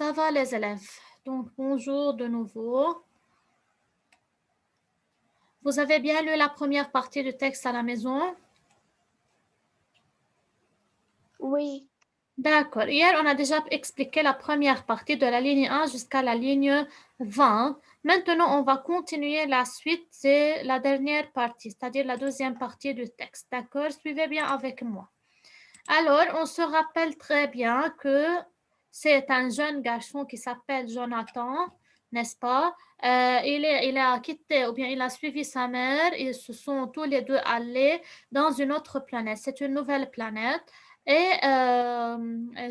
Ça va les élèves? Donc, bonjour de nouveau. Vous avez bien lu la première partie du texte à la maison? Oui. D'accord. Hier, on a déjà expliqué la première partie de la ligne 1 jusqu'à la ligne 20. Maintenant, on va continuer la suite, c'est la dernière partie, c'est-à-dire la deuxième partie du texte. D'accord? Suivez bien avec moi. Alors, on se rappelle très bien que c'est un jeune garçon qui s'appelle Jonathan, n'est-ce pas? Il a quitté ou bien il a suivi sa mère. Ils se sont tous les deux allés dans une autre planète. C'est une nouvelle planète. Et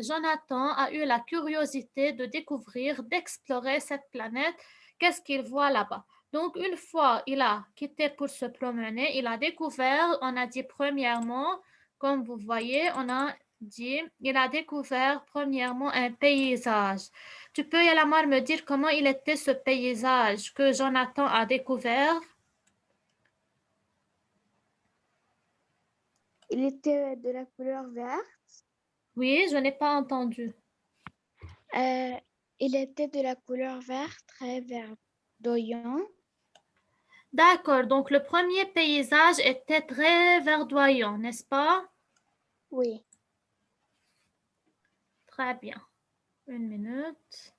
Jonathan a eu la curiosité de découvrir, d'explorer cette planète. Qu'est-ce qu'il voit là-bas? Donc, une fois il a quitté pour se promener, il a découvert, on a dit premièrement, comme vous voyez, on a dit, il a découvert premièrement un paysage. Tu peux, Yalamar, me dire comment il était ce paysage que Jonathan a découvert? Il était de la couleur verte. Oui, je n'ai pas entendu. Euh, il était de la couleur verte, très verdoyant. D'accord, donc le premier paysage était très verdoyant, n'est-ce pas? Oui. Très bien. Une minute.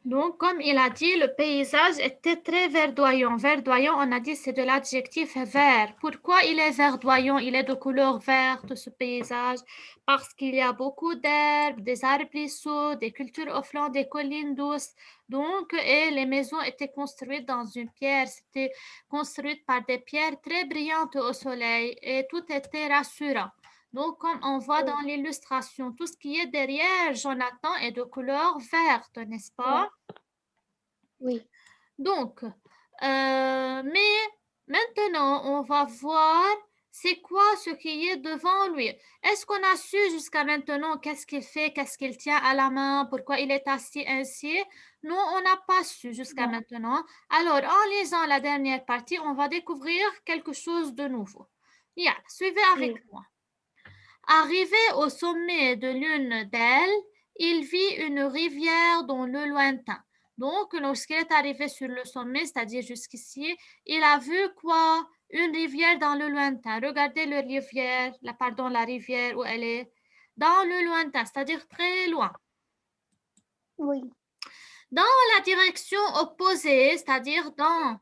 Donc, comme il a dit, le paysage était très verdoyant. Verdoyant, on a dit, c'est de l'adjectif vert. Pourquoi il est verdoyant? Il est de couleur verte, ce paysage, parce qu'il y a beaucoup d'herbes, des arbrisseaux, des cultures au flanc des collines douces. Donc, et les maisons étaient construites dans une pierre. C'était construite par des pierres très brillantes au soleil et tout était rassurant. Donc, comme on voit dans l'illustration, tout ce qui est derrière Jonathan est de couleur verte, n'est-ce pas? Oui. Donc, mais maintenant, on va voir c'est quoi ce qui est devant lui. Est-ce qu'on a su jusqu'à maintenant qu'est-ce qu'il fait, qu'est-ce qu'il tient à la main, pourquoi il est assis ainsi? Non, on n'a pas su jusqu'à Non. maintenant. Alors, en lisant la dernière partie, on va découvrir quelque chose de nouveau. Yeah, suivez avec Oui. moi. Arrivé au sommet de l'une d'elles, il vit une rivière dans le lointain. Donc, lorsqu'il est arrivé sur le sommet, c'est-à-dire jusqu'ici, il a vu quoi? Une rivière dans le lointain. Regardez la rivière où elle est. Dans le lointain, c'est-à-dire très loin. Oui. Dans la direction opposée, c'est-à-dire dans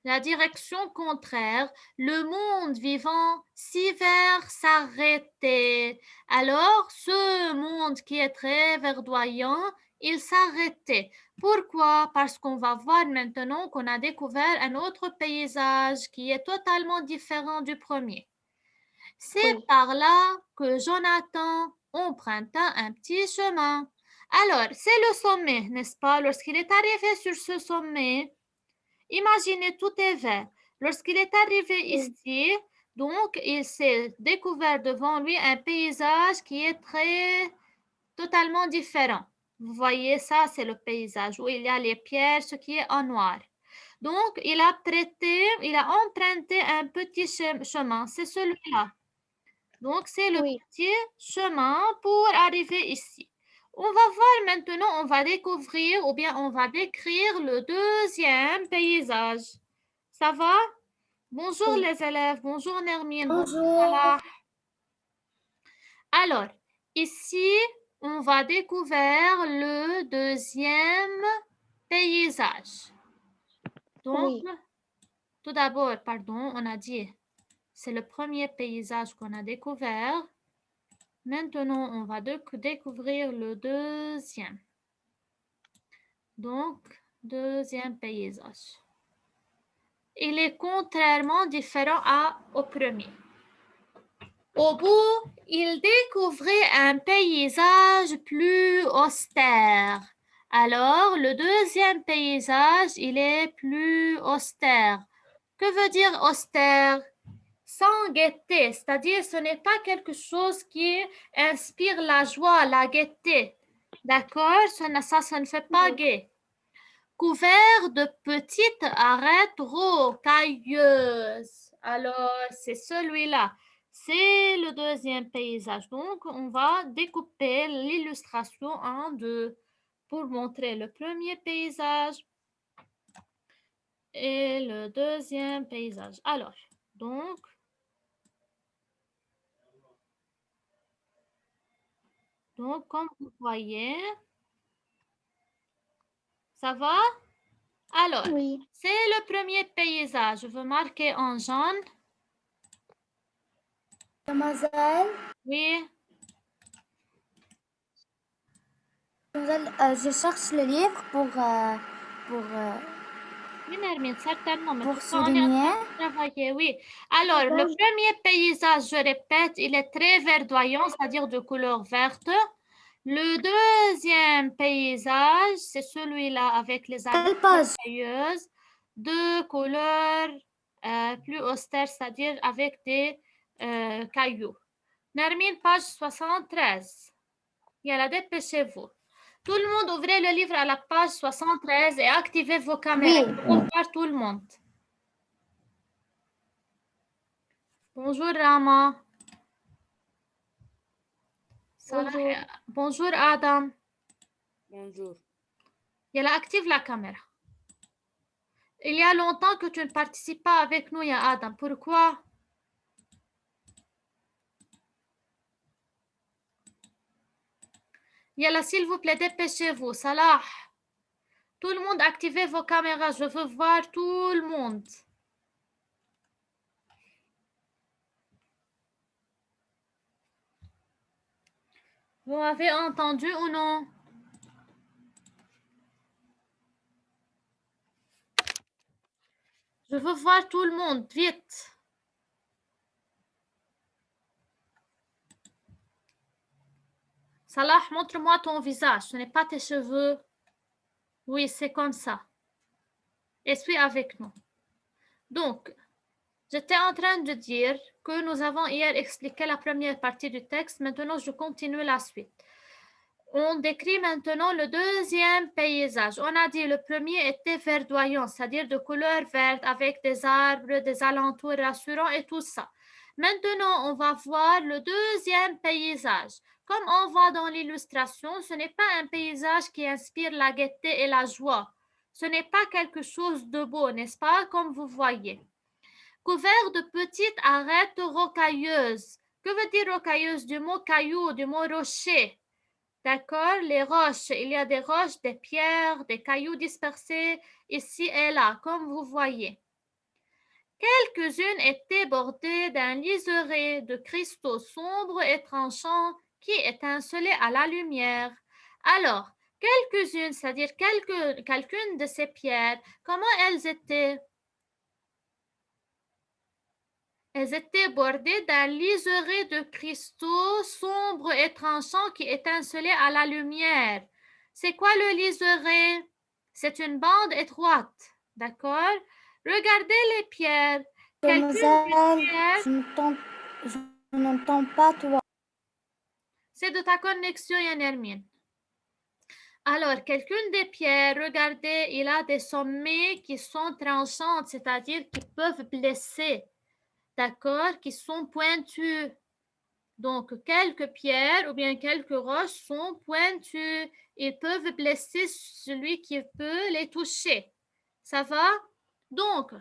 la direction contraire, le monde vivant s'hiver s'arrêtait. Alors, ce monde qui est très verdoyant, il s'arrêtait. Pourquoi? Parce qu'on va voir maintenant qu'on a découvert un autre paysage qui est totalement différent du premier. C'est Oui. par là que Jonathan emprunta un petit chemin. Alors, c'est le sommet, n'est-ce pas? Lorsqu'il est arrivé sur ce sommet, imaginez, tout est vert. Lorsqu'il est arrivé Oui. ici, donc il s'est découvert devant lui un paysage qui est totalement différent. Vous voyez ça, c'est le paysage où il y a les pierres, ce qui est en noir. Donc, il a emprunté un petit chemin, c'est celui-là. Donc, c'est le Oui. petit chemin pour arriver ici. On va voir maintenant, on va découvrir ou bien on va décrire le deuxième paysage. Ça va? Bonjour Oui. les élèves, bonjour Nermine, bonjour Bonjour. Salah. Alors, ici, on va découvrir le deuxième paysage. Donc, Oui. tout d'abord, pardon, on a dit, c'est le premier paysage qu'on a découvert. Maintenant, on va découvrir le deuxième. Donc, deuxième paysage. Il est contrairement différent au premier. Au bout, il découvrait un paysage plus austère. Alors, le deuxième paysage, il est plus austère. Que veut dire austère? Sans gaieté, c'est-à-dire ce n'est pas quelque chose qui inspire la joie, la gaieté. D'accord? Ça ne fait pas Oui. gai. Couvert de petites arêtes rocailleuses. Alors, c'est celui-là. C'est le deuxième paysage. Donc, on va découper l'illustration en deux pour montrer le premier paysage et le deuxième paysage. Alors, donc, comme vous voyez, ça va? Alors, Oui. c'est le premier paysage. Je veux marquer en jaune. Mademoiselle, Oui. je cherche le livre pour Oui, Nermine, certainement. Mais pour pourquoi on est en souligner. train de travailler? Oui. Alors, le premier paysage, je répète, il est très verdoyant, c'est-à-dire de couleur verte. Le deuxième paysage, c'est celui-là avec les arbres Quelle page? feuilleuses de couleur plus austère, c'est-à-dire avec des cailloux. Nermine, page 73. Yalla, dépêchez-vous. Tout le monde, ouvrez le livre à la page 73 et activez vos caméras pour voir tout le monde. Bonjour Rama. Bonjour. Bonjour Adam. Bonjour. Yalla, active la caméra. Il y a longtemps que tu ne participes pas avec nous, ya Adam. Pourquoi? Yalla, s'il vous plaît, dépêchez-vous. Salah. Tout le monde, activez vos caméras. Je veux voir tout le monde. Vous m'avez entendu ou non? Je veux voir tout le monde, vite. Salah, montre-moi ton visage. Ce n'est pas tes cheveux. Oui, c'est comme ça. Et suis avec nous. Donc, j'étais en train de dire que nous avons hier expliqué la première partie du texte. Maintenant, je continue la suite. On décrit maintenant le deuxième paysage. On a dit le premier était verdoyant, c'est-à-dire de couleur verte avec des arbres, des alentours rassurants et tout ça. Maintenant, on va voir le deuxième paysage. Comme on voit dans l'illustration, ce n'est pas un paysage qui inspire la gaieté et la joie. Ce n'est pas quelque chose de beau, n'est-ce pas, comme vous voyez. Couvert de petites arêtes rocailleuses. Que veut dire rocailleuse? Du mot caillou, du mot rocher. D'accord? Les roches, il y a des roches, des pierres, des cailloux dispersés ici et là, comme vous voyez. Quelques-unes étaient bordées d'un liseré de cristaux sombres et tranchants qui étincelaient à la lumière. Alors, quelques-unes, c'est-à-dire quelqu'une de ces pierres, comment elles étaient? Elles étaient bordées d'un liseré de cristaux sombres et tranchants qui étincelaient à la lumière. C'est quoi le liseré? C'est une bande étroite, d'accord? Regardez les pierres. Mademoiselle, je n'entends pas toi. C'est de ta connexion, Yann. Alors, quelqu'une des pierres, regardez, il a des sommets qui sont tranchantes, c'est-à-dire qui peuvent blesser, d'accord? Qui sont pointus. Donc, quelques pierres ou bien quelques roches sont pointues. Ils peuvent blesser celui qui peut les toucher. Ça va? Donc,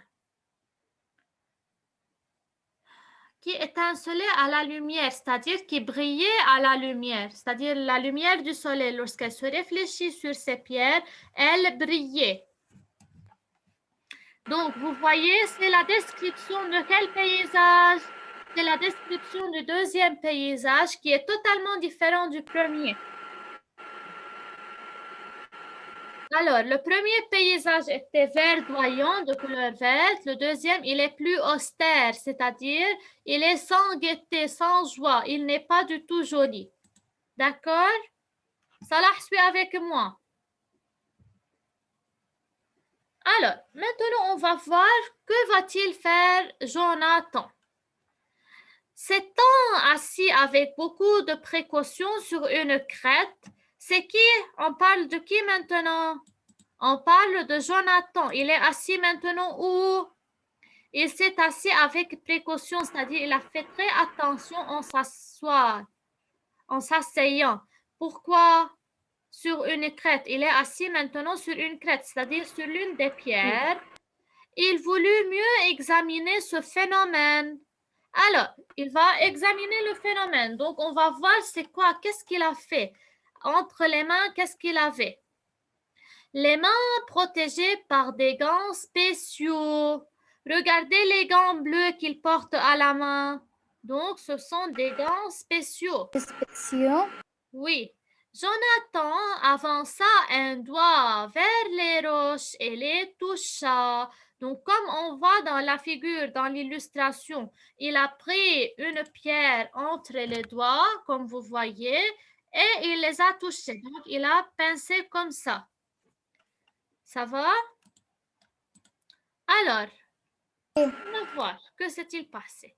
qui étincelait à la lumière, c'est-à-dire qui brillait à la lumière, c'est-à-dire la lumière du soleil, lorsqu'elle se réfléchit sur ces pierres, elle brillait. Donc, vous voyez, c'est la description de quel paysage? C'est la description du deuxième paysage qui est totalement différent du premier. Alors, le premier paysage était verdoyant de couleur verte. Le deuxième, il est plus austère, c'est-à-dire il est sans gaieté, sans joie. Il n'est pas du tout joli. D'accord? Salah, suis avec moi. Alors, maintenant, on va voir que va-t-il faire Jonathan. S'étant assis avec beaucoup de précautions sur une crête, c'est qui? On parle de qui maintenant? On parle de Jonathan. Il est assis maintenant où? Il s'est assis avec précaution, c'est-à-dire il a fait très attention en s'asseyant. Pourquoi sur une crête? Il est assis maintenant sur une crête, c'est-à-dire sur l'une des pierres. Il voulut mieux examiner ce phénomène. Alors, il va examiner le phénomène. Donc, on va voir c'est quoi, qu'est-ce qu'il a fait. Entre les mains, qu'est-ce qu'il avait? Les mains protégées par des gants spéciaux. Regardez les gants bleus qu'il porte à la main. Donc, ce sont des gants spéciaux. Spéciaux. Oui. Jonathan avança un doigt vers les roches et les toucha. Donc, comme on voit dans la figure, dans l'illustration, il a pris une pierre entre les doigts, comme vous voyez, et il les a touchés. Donc, il a pincé comme ça. Ça va? Alors, on va voir. Que s'est-il passé?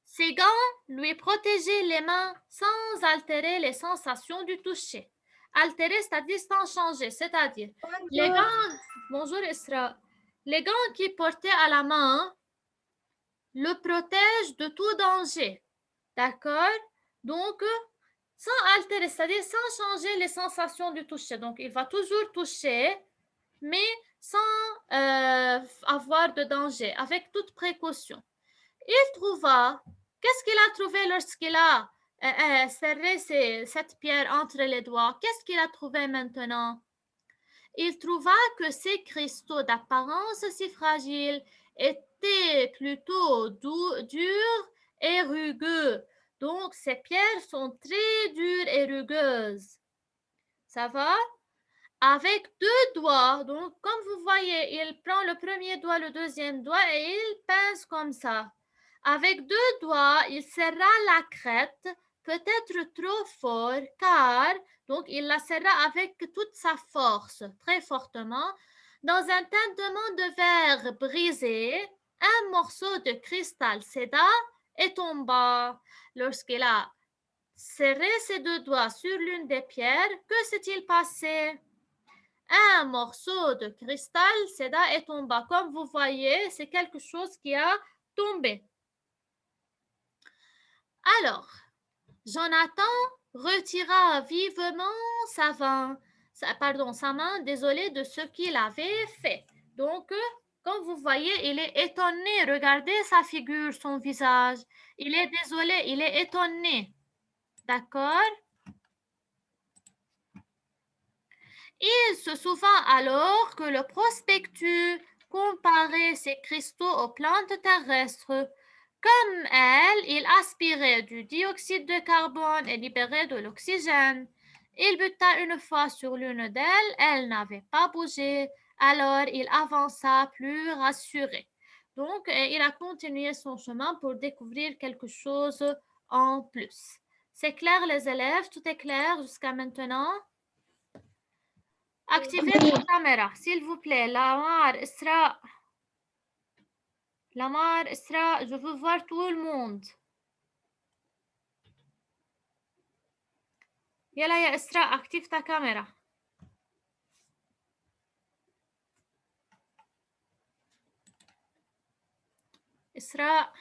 Ces gants lui protégeaient les mains sans altérer les sensations du toucher. Altérer, c'est-à-dire sans changer, c'est-à-dire les gants, bonjour Isra, les gants qu'il portait à la main le protègent de tout danger. D'accord? Donc, sans altérer, c'est-à-dire sans changer les sensations du toucher. Donc, il va toujours toucher, mais sans avoir de danger, avec toute précaution. Il trouva, qu'est-ce qu'il a trouvé lorsqu'il a serré cette pierre entre les doigts? Qu'est-ce qu'il a trouvé maintenant? Il trouva que ces cristaux d'apparence si fragiles étaient plutôt durs et rugueux. Donc, ces pierres sont très dures et rugueuses. Ça va? Avec deux doigts, donc comme vous voyez, il prend le premier doigt, le deuxième doigt et il pince comme ça. Avec deux doigts, il serra la crête, peut-être trop fort, car donc il la serra avec toute sa force, très fortement. Dans un tintement de verre brisé, un morceau de cristal céda et tomba. Lorsqu'il a serré ses deux doigts sur l'une des pierres, que s'est-il passé? Un morceau de cristal céda et tomba. Comme vous voyez, c'est quelque chose qui a tombé. Alors, Jonathan retira vivement sa main, désolé de ce qu'il avait fait. Donc, comme vous voyez, il est étonné. Regardez sa figure, son visage. Il est désolé, il est étonné. D'accord? Il se souvint alors que le prospectus comparait ces cristaux aux plantes terrestres. Comme elles, il aspirait du dioxyde de carbone et libérait de l'oxygène. Il buta une fois sur l'une d'elles, elle n'avait pas bougé, alors il avança plus rassuré. Donc, il a continué son chemin pour découvrir quelque chose en plus. C'est clair, les élèves? Tout est clair jusqu'à maintenant? Activez vos caméras, s'il vous plaît. Lamar, Isra. Lamar, Isra, je veux voir tout le monde. Yalla ya Isra, active ta caméra. Isra.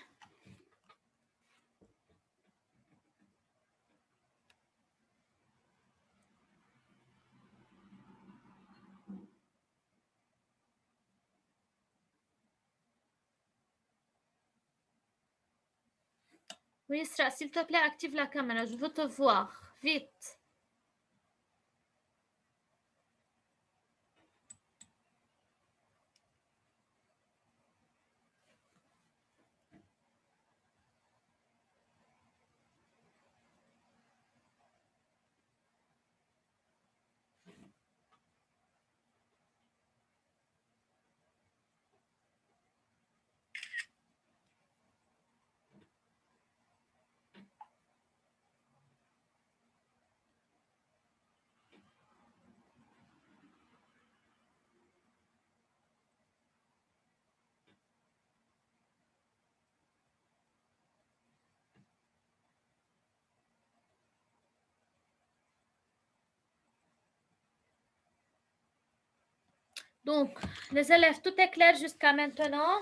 Oui, Isra, s'il te plaît, active la caméra. Je veux te voir. Vite. Donc, les élèves, tout est clair jusqu'à maintenant?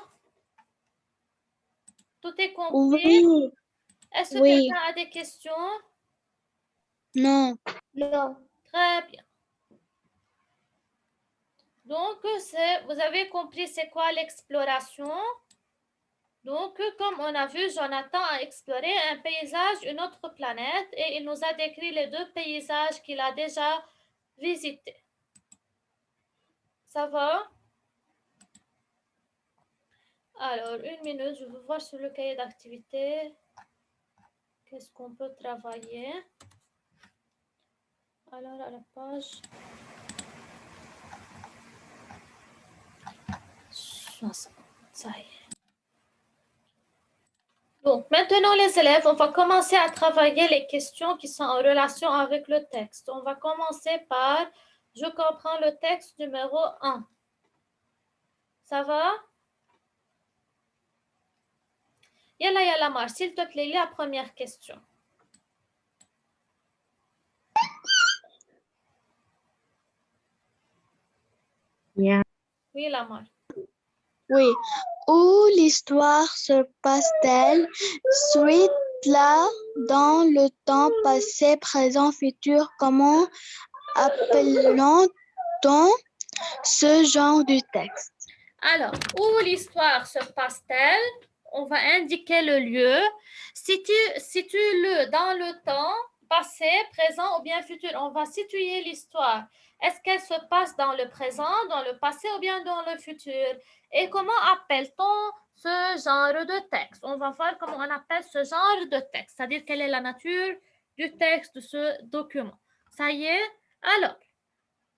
Tout est compris? Oui, Est-ce que oui. quelqu'un a des questions? Non. Non. Très bien. Donc, vous avez compris c'est quoi l'exploration? Donc, comme on a vu, Jonathan a exploré un paysage, une autre planète, et il nous a décrit les deux paysages qu'il a déjà visités. Ça va? Alors, une minute, je veux voir sur le cahier d'activité. Qu'est-ce qu'on peut travailler? Alors, à la page 60. Ça y est. Donc, maintenant, les élèves, on va commencer à travailler les questions qui sont en relation avec le texte. On va commencer par « Je comprends le texte numéro 1 ». Ça va? Yalla, Mar, s'il te plaît, la première question. Yeah. Oui, Lamar. Oui. Où l'histoire se passe-t-elle? Suite là, dans le temps passé, présent, futur. Comment appelons-on ce genre de texte? Alors, où l'histoire se passe-t-elle? On va indiquer le lieu. Situe-le dans le temps, passé, présent ou bien futur. On va situer l'histoire. Est-ce qu'elle se passe dans le présent, dans le passé ou bien dans le futur? Et comment appelle-t-on ce genre de texte? On va voir comment on appelle ce genre de texte, c'est-à-dire quelle est la nature du texte de ce document. Ça y est? Alors,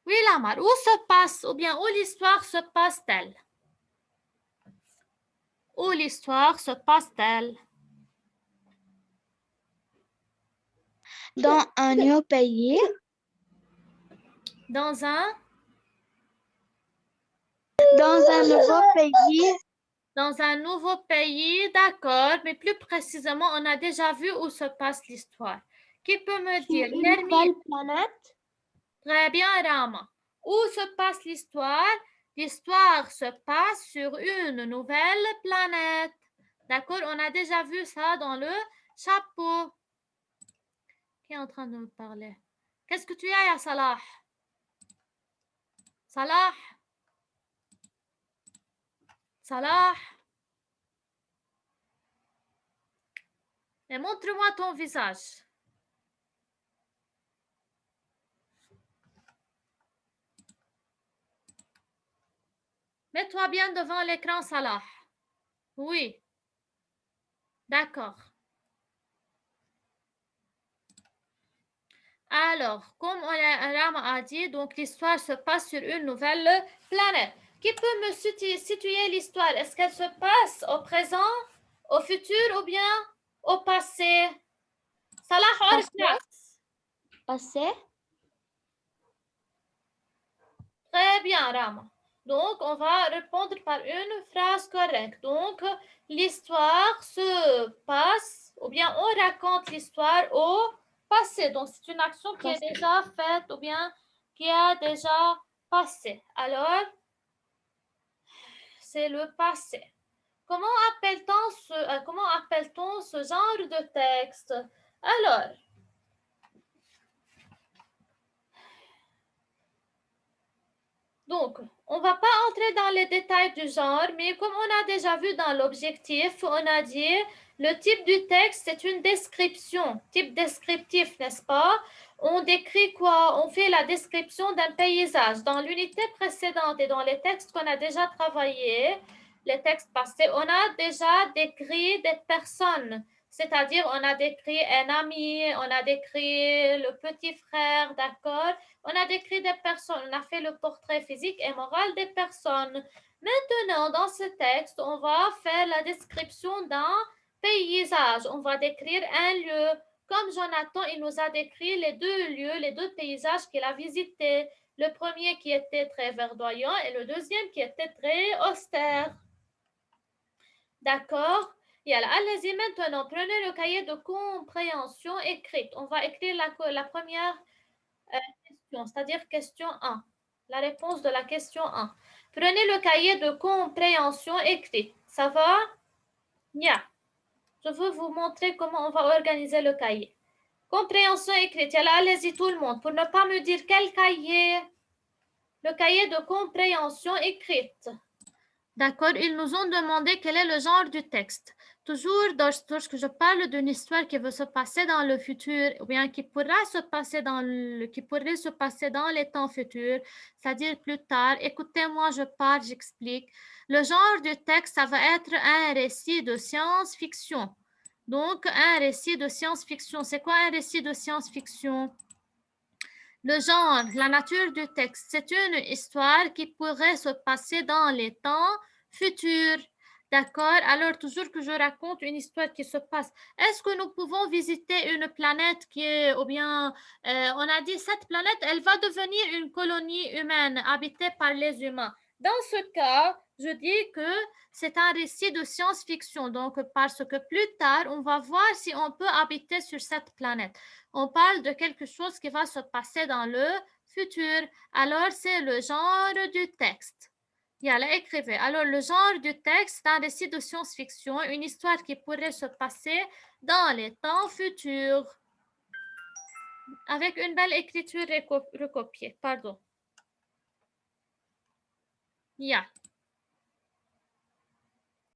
oui, Lamar, où se passe ou bien où l'histoire se passe-t-elle? Où l'histoire se passe-t-elle? Dans un nouveau pays. Dans un nouveau pays. Dans un nouveau pays, d'accord, mais plus précisément, on a déjà vu où se passe l'histoire. Qui peut me dire? Une nouvelle planète. Très bien, Rama. Où se passe l'histoire? L'histoire se passe sur une nouvelle planète. D'accord, on a déjà vu ça dans le chapeau. Qui est en train de me parler? Qu'est-ce que tu as, ya Salah? Salah? Salah? Et montre-moi ton visage. Mets-toi bien devant l'écran, Salah. Oui. D'accord. Alors, comme Rama a dit, donc l'histoire se passe sur une nouvelle planète. Qui peut me situer l'histoire? Est-ce qu'elle se passe au présent, au futur ou bien au passé? Salah, Passé. Très bien, Rama. Donc, on va répondre par une phrase correcte. Donc, l'histoire se passe, ou bien on raconte l'histoire au passé. Donc, c'est une action qui est déjà faite ou bien qui a déjà passé. Alors, c'est le passé. Comment appelle-t-on ce genre de texte? Alors, donc, on ne va pas entrer dans les détails du genre, mais comme on a déjà vu dans l'objectif, on a dit le type du texte, c'est une description, type descriptif, n'est-ce pas? On décrit quoi? On fait la description d'un paysage. Dans l'unité précédente et dans les textes qu'on a déjà travaillés, les textes passés, on a déjà décrit des personnes. C'est-à-dire, on a décrit un ami, on a décrit le petit frère, d'accord? On a décrit des personnes, on a fait le portrait physique et moral des personnes. Maintenant, dans ce texte, on va faire la description d'un paysage. On va décrire un lieu. Comme Jonathan, il nous a décrit les deux lieux, les deux paysages qu'il a visités. Le premier qui était très verdoyant et le deuxième qui était très austère. D'accord? Et alors, allez-y maintenant, prenez le cahier de compréhension écrite. On va écrire la première question, c'est-à-dire question 1. La réponse de la question 1. Prenez le cahier de compréhension écrite. Ça va? Yeah. Je veux vous montrer comment on va organiser le cahier. Compréhension écrite. Allez-y tout le monde pour ne pas me dire quel cahier. Le cahier de compréhension écrite. D'accord, ils nous ont demandé quel est le genre du texte. Toujours, lorsque je parle d'une histoire qui va se passer dans le futur, ou bien qui pourrait se passer dans les temps futurs, c'est-à-dire plus tard, écoutez-moi, je parle, j'explique. Le genre du texte, ça va être un récit de science-fiction. Donc, un récit de science-fiction. C'est quoi un récit de science-fiction? Le genre, la nature du texte, c'est une histoire qui pourrait se passer dans les temps futurs. D'accord? Alors, toujours que je raconte une histoire qui se passe, est-ce que nous pouvons visiter une planète qui est, ou bien, on a dit, cette planète, elle va devenir une colonie humaine habitée par les humains. Dans ce cas, je dis que c'est un récit de science-fiction, donc parce que plus tard, on va voir si on peut habiter sur cette planète. On parle de quelque chose qui va se passer dans le futur. Alors, c'est le genre du texte. Écrivez. Alors, le genre du texte, c'est un récit de science-fiction, une histoire qui pourrait se passer dans les temps futurs. Avec une belle écriture recopiée. Pardon.